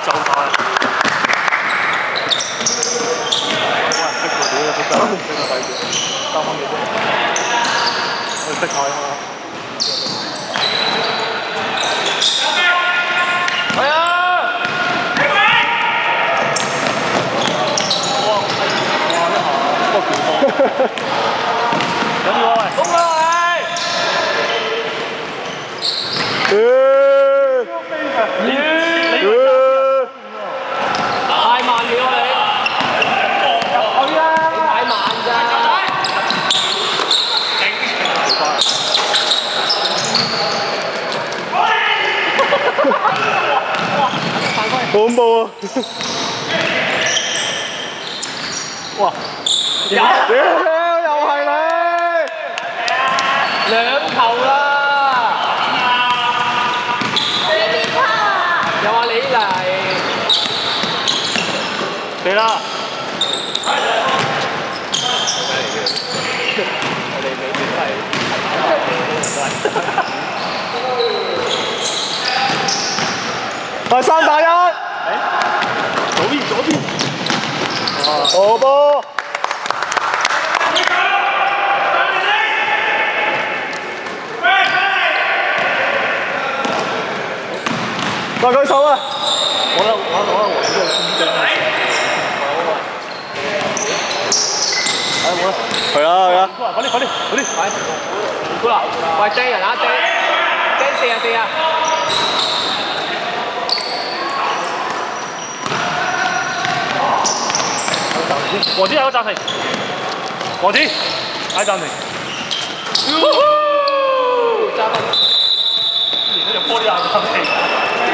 就打。冇人識喎，屌你都交翻嘢啫，我哋識下啊嘛。係啊！哇！一下不過緊要啊喂！攻啊喂！太慢了你！好恐怖啊！哇！又係你，兩球啦！你邊球啊？又話你嚟，死啦！我哋美隊係3打1。左邊。好波！快舉手啊！我呢個空間。係啊！快啲！好啦，喂，掟人啊！掟4啊！黃子有個暫停，黃子，嗌暫停。揸分，之前嗰隻波啲眼暫停。